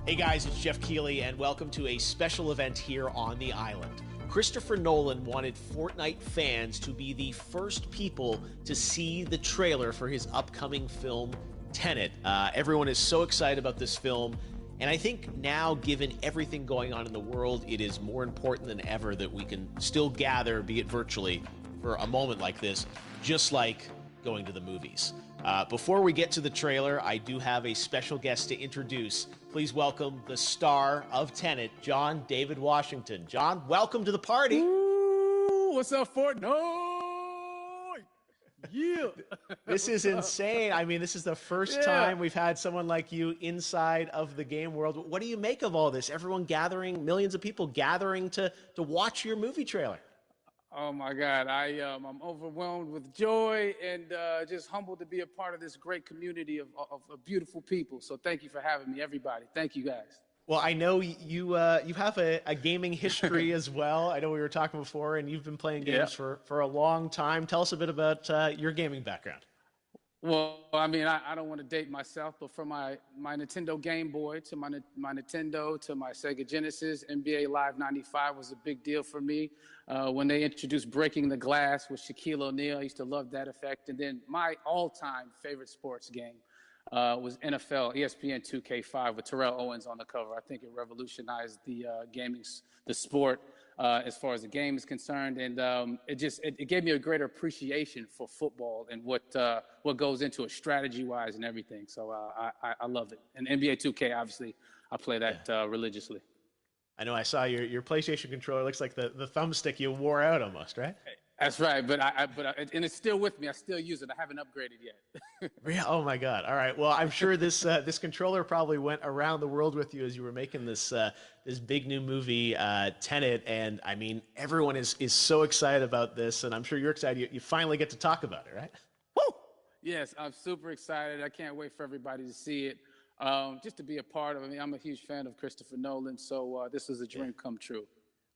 Hey guys, it's Jeff Keighley, and welcome to a special event here on the island. Christopher Nolan wanted Fortnite fans to be the first people to see the trailer for his upcoming film, Tenet. Everyone is so excited about this film, and I think now, given everything going on in the world, it is more important than ever that we can still gather, be it virtually, for a moment like this, just like going to the movies. Before we get to the trailer, I do have a special guest to introduce. Please welcome the star of Tenet, John David Washington. John, welcome to the party. Ooh, what's up, Fortnite? Yeah. This is insane. I mean, this is the first time we've had someone like you inside of the game world. What do you make of all this? Everyone gathering, millions of people gathering to watch your movie trailer. Oh my God, I'm overwhelmed with joy and just humbled to be a part of this great community of beautiful people. So thank you for having me, everybody. Thank you, guys. Well, I know you have a gaming history as well. I know we were talking before, and you've been playing games for a long time. Tell us a bit about your gaming background. Well, I mean, I don't want to date myself, but from my Nintendo Game Boy to my Nintendo to my Sega Genesis, NBA Live 95 was a big deal for me. When they introduced Breaking the Glass with Shaquille O'Neal, I used to love that effect. And then my all-time favorite sports game was NFL ESPN 2K5 with Terrell Owens on the cover. I think it revolutionized the sport as far as the game is concerned, and it gave me a greater appreciation for football and what goes into it strategy-wise and everything. So I love it. And NBA 2K, obviously, I play that religiously. I know I saw your PlayStation controller. Looks like the thumbstick you wore out almost, right? That's right, but and it's still with me. I still use it. I haven't upgraded yet. Yeah. Oh my God. All right. Well, I'm sure this controller probably went around the world with you as you were making this big new movie, Tenet. And I mean, everyone is so excited about this, and I'm sure you're excited. You finally get to talk about it, right? Woo! Yes, I'm super excited. I can't wait for everybody to see it. Just to be a part of it. I mean, I'm a huge fan of Christopher Nolan, so this is a dream come true.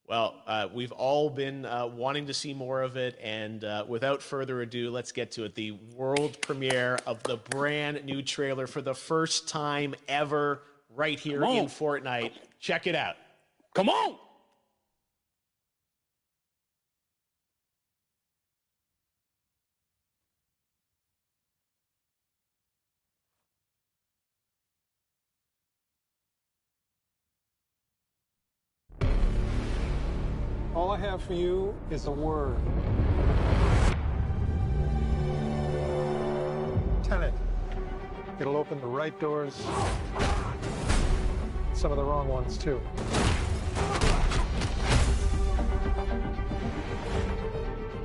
Well, we've all been wanting to see more of it, and without further ado, let's get to it. The world premiere of the brand new trailer for the first time ever right here in Fortnite. Check it out. Come on! All I have for you is a word. Tenet. It'll open the right doors, some of the wrong ones too.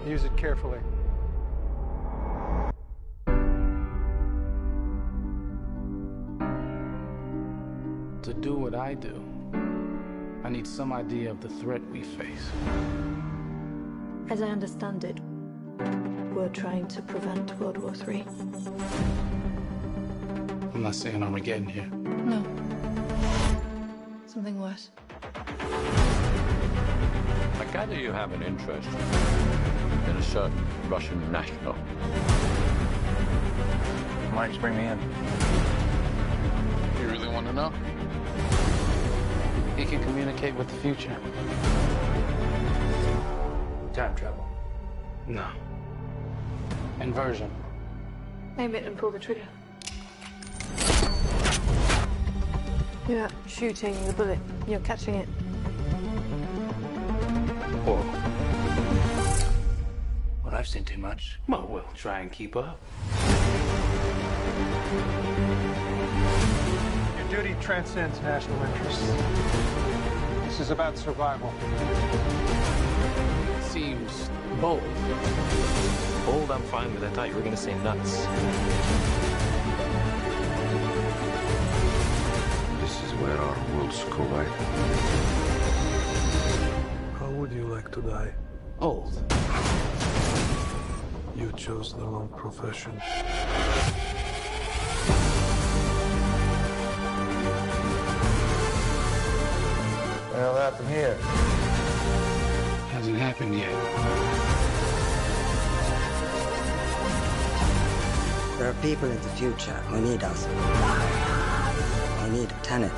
Use it carefully. To do what I do, I need some idea of the threat we face. As I understand it, we're trying to prevent World War III. I'm not saying Armageddon here. No. Something worse. I gather you have an interest in a certain Russian national. Why did you bring me in? You really want to know? He can communicate with the future. Time travel. No. Inversion. Aim it and pull the trigger. You're not shooting the bullet, you're catching it. Whoa. Well, I've seen too much. Well, we'll try and keep up. Your duty transcends national interests. This is about survival. Seems bold. Bold, I'm fine with. I thought you were going to say nuts. This is where our worlds collide. How would you like to die? Old. You chose the wrong profession. Well, what happened here? Hasn't happened yet. There are people in the future who need us. I need Tenet.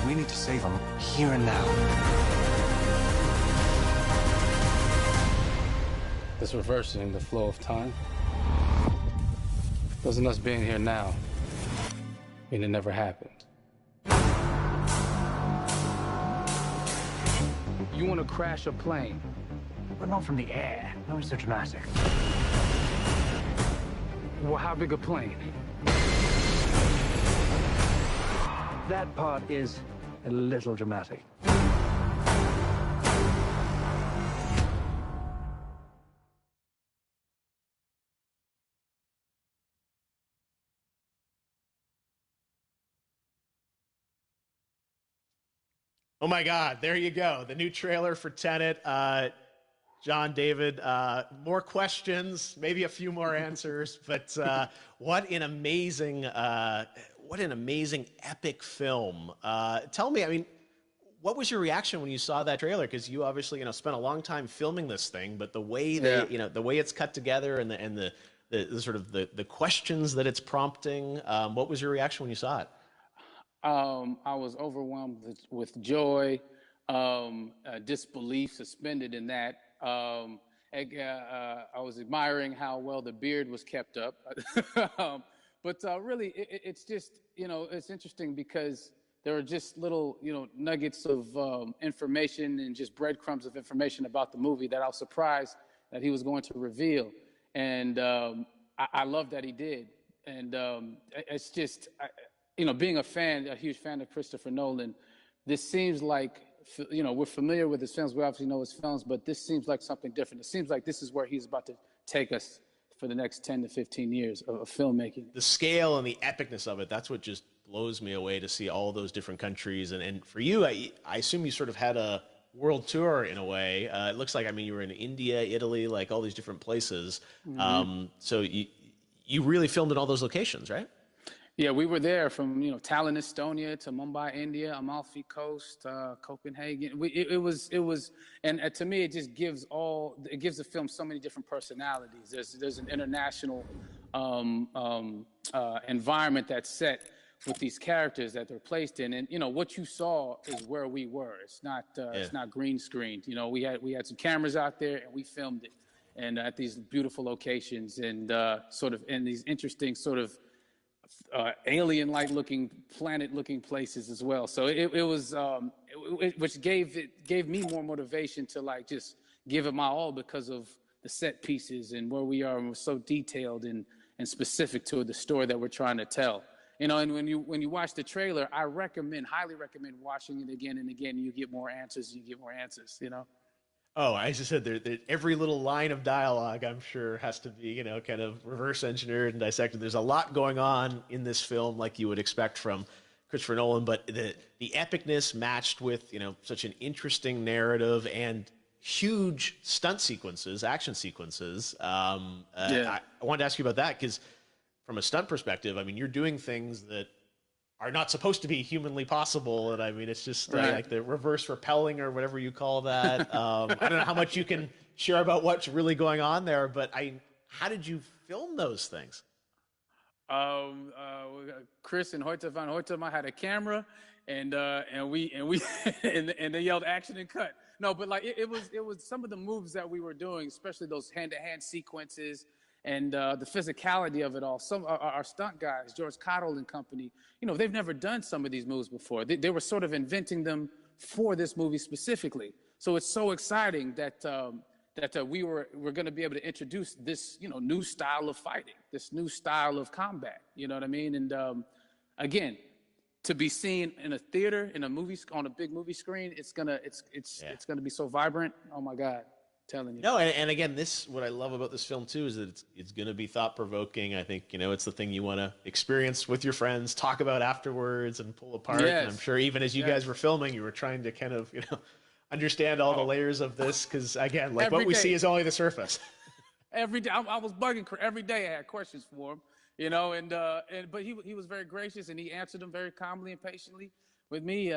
We need to save him here and now. It's reversing the flow of time. Doesn't us being here now mean it never happened? You want to crash a plane? But not from the air. No, it's so dramatic. Well, how big a plane? That part is a little dramatic. Oh my God, there you go. The new trailer for Tenet. John, David, more questions, maybe a few more answers, but what an amazing epic film. Tell me, I mean, what was your reaction when you saw that trailer? Because you obviously, spent a long time filming this thing, but the way the way it's cut together and the sort of the questions that it's prompting, what was your reaction when you saw it? I was overwhelmed with joy, disbelief, suspended in that. I was admiring how well the beard was kept up. But really, it's just, it's interesting because there are just little, nuggets of information and just breadcrumbs of information about the movie that I was surprised that he was going to reveal. And I love that he did. And it's just... being a huge fan of Christopher Nolan, this seems like, we're familiar with his films. We obviously know his films, but this seems like something different. It seems like this is where he's about to take us for the next 10 to 15 years of filmmaking. The scale and the epicness of it, that's what just blows me away to see all those different countries. And for you, I assume you sort of had a world tour in a way. It looks like, you were in India, Italy, like all these different places. Mm-hmm. So you really filmed in all those locations, right? Yeah, we were there from Tallinn, Estonia, to Mumbai, India, Amalfi Coast, Copenhagen. It was, and to me, it just gives the film so many different personalities. There's an international environment that's set with these characters that they're placed in, and what you saw is where we were. It's not green screened. We had some cameras out there and we filmed it, and at these beautiful locations and sort of in these interesting sort of alien-like looking, planet-looking places as well. So it was, which gave me more motivation to just give it my all because of the set pieces and where we are, and we're so detailed and specific to the story that we're trying to tell. And when you watch the trailer, I highly recommend watching it again and again. You get more answers. Oh, as I said, every little line of dialogue, I'm sure, has to be, kind of reverse engineered and dissected. There's a lot going on in this film, like you would expect from Christopher Nolan, but the epicness matched with, such an interesting narrative and huge stunt sequences, action sequences. I wanted to ask you about that because from a stunt perspective, you're doing things that are not supposed to be humanly possible. And it's just like the reverse rappelling or whatever you call that. I don't know how much you can share about what's really going on there, but how did you film those things? Chris and Hoyte van Hoytema had a camera and they yelled action and cut. No, but it was some of the moves that we were doing, especially those hand-to-hand sequences, and the physicality of it all. Some our stunt guys, George Cottle and company, they've never done some of these moves before. They were sort of inventing them for this movie specifically. So it's so exciting that we're going to be able to introduce this new style of fighting, this new style of combat. You know what I mean? And again, to be seen in a theater, in a movie, on a big movie screen, it's gonna be so vibrant. Oh my God. Telling you. No, and again, what I love about this film too is that it's going to be thought-provoking. I think it's the thing you want to experience with your friends, talk about afterwards, and pull apart. Yes. And I'm sure even as you guys were filming, you were trying to kind of understand all the layers of this because again, like what we see is only the surface. Every day, I was bugging every day. I had questions for him, but he was very gracious and he answered them very calmly and patiently with me.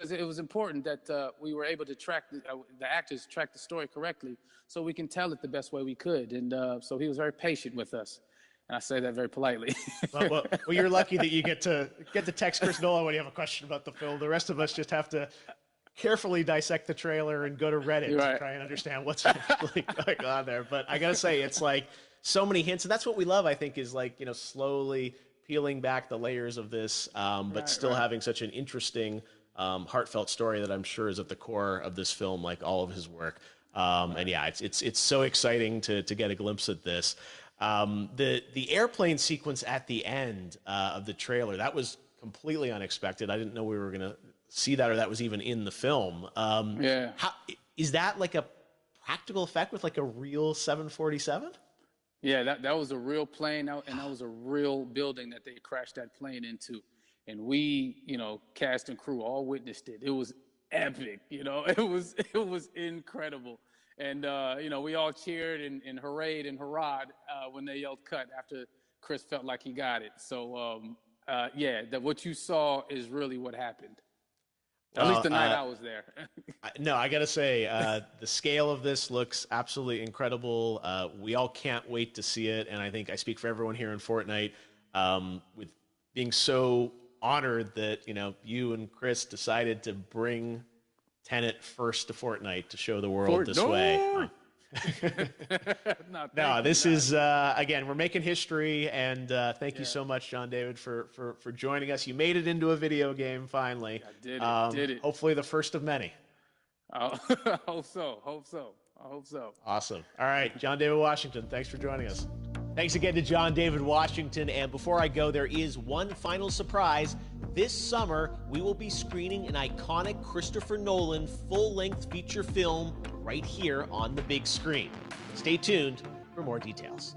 It was important that we were able to track the actors track the story correctly, so we can tell it the best way we could. And so he was very patient with us. And I say that very politely. Well, you're lucky that you get to text Chris Nolan when you have a question about the film. The rest of us just have to carefully dissect the trailer and go to Reddit to try and understand what's actually going on there. But I gotta say, it's like so many hints, and that's what we love. I think is like, you know, slowly peeling back the layers of this, but still having such an interesting, heartfelt story that I'm sure is at the core of this film, like all of his work. And yeah, it's so exciting to get a glimpse at this. The airplane sequence at the end of the trailer, that was completely unexpected. I didn't know we were gonna see that, or that was even in the film. How, is that like a practical effect with like a real 747? Yeah, that was a real plane, and that was a real building that they crashed that plane into. And we, you know, cast and crew all witnessed it. It was epic, you know. It was incredible. And, you know, we all cheered and hurrayed and hurrahed when they yelled cut after Chris felt like he got it. So, yeah, what you saw is really what happened. At least the night I was there. No, I got to say, the scale of this looks absolutely incredible. We all can't wait to see it. And I think I speak for everyone here in Fortnite with being so honored that, you know, you and Chris decided to bring Tenet first to Fortnite to show the world this way. No, this is, again, we're making history, and thank you so much, John David, for joining us. You made it into a video game, finally. I did it. Hopefully the first of many. I hope so. Awesome. All right, John David Washington, thanks for joining us. Thanks again to John David Washington, and before I go, there is one final surprise. This summer, we will be screening an iconic Christopher Nolan full-length feature film right here on the big screen. Stay tuned for more details.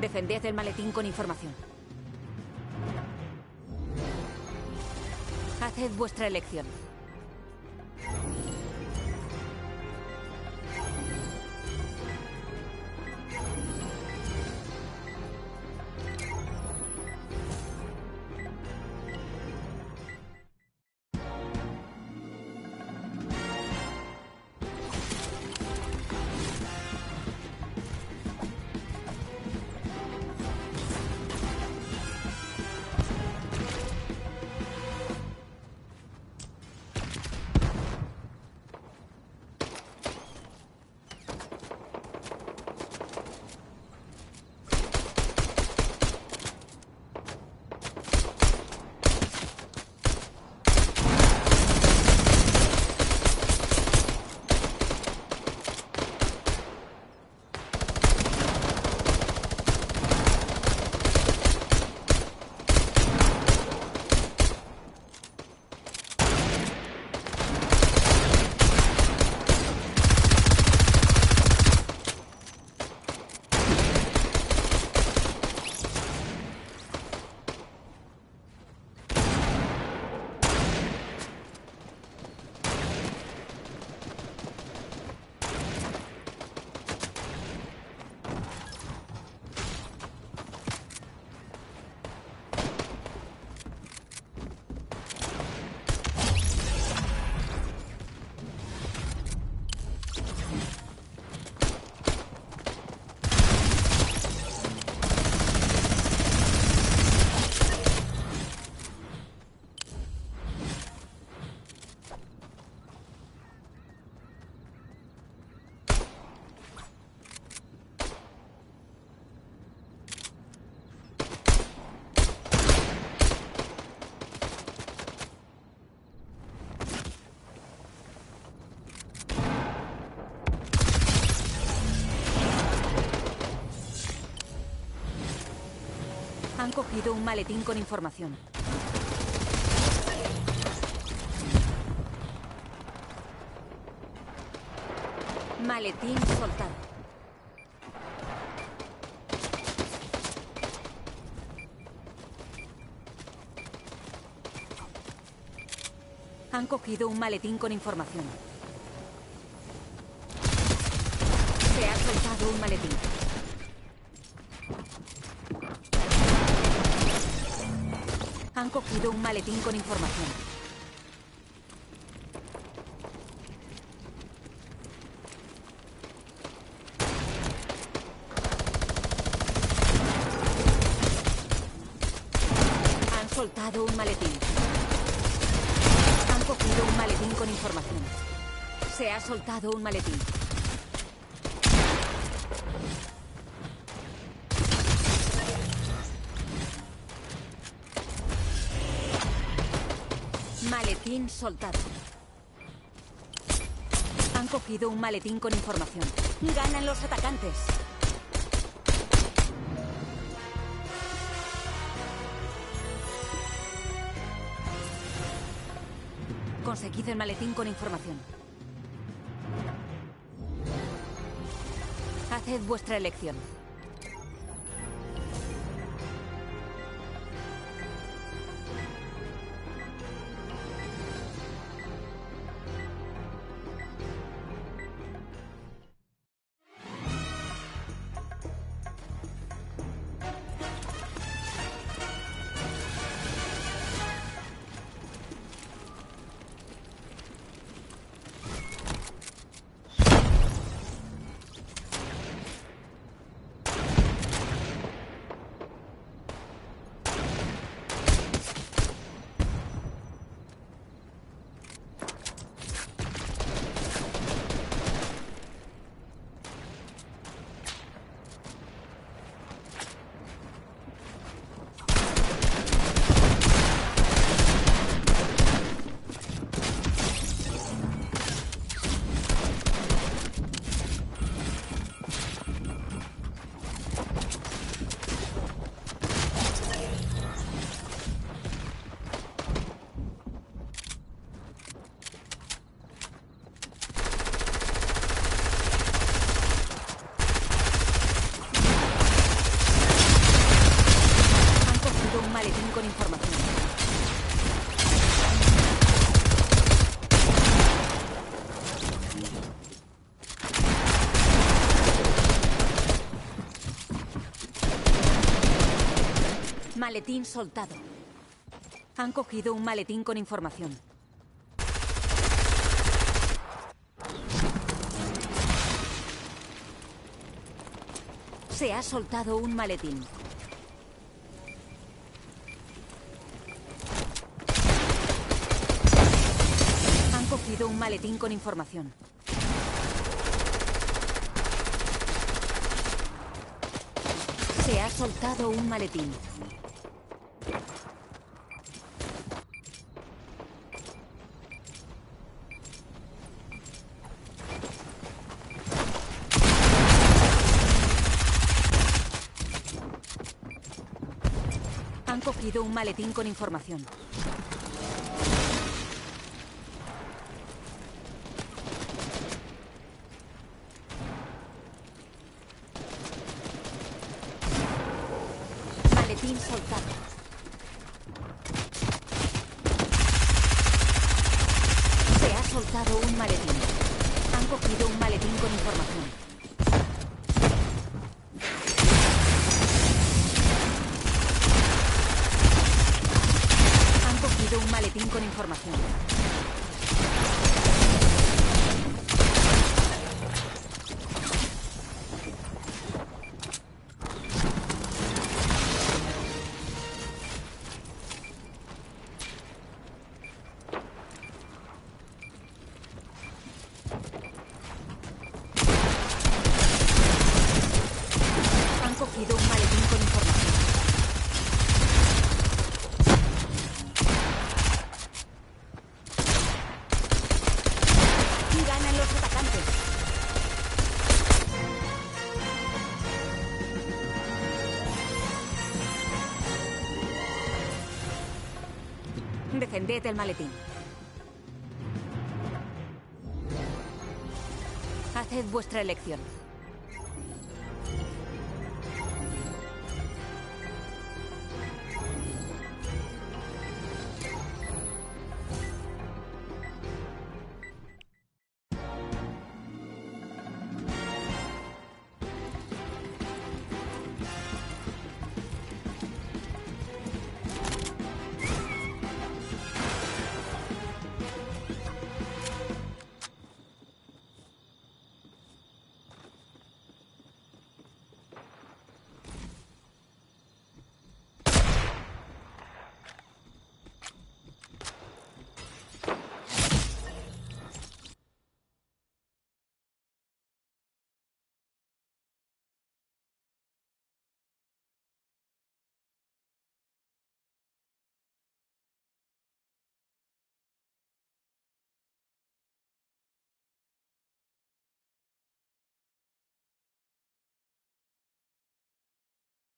Defended el maletín con información. Haced vuestra elección. Han cogido un maletín con información. Maletín soltado. Han cogido un maletín con información. Se ha soltado un maletín. Han cogido un maletín con información. Han soltado un maletín. Han cogido un maletín con información. Se ha soltado un maletín. Maletín soltado. Han cogido un maletín con información. Ganan los atacantes. Conseguid el maletín con información. Haced vuestra elección. Maletín soltado. Han cogido un maletín con información. Se ha soltado un maletín. Han cogido un maletín con información. Se ha soltado un maletín. Han cogido un maletín con información. Maletín soltado. Se ha soltado un maletín. Han cogido un maletín con información. Un maletín con información. Han cogido un maletín con información. Defended el maletín. Haced vuestra elección.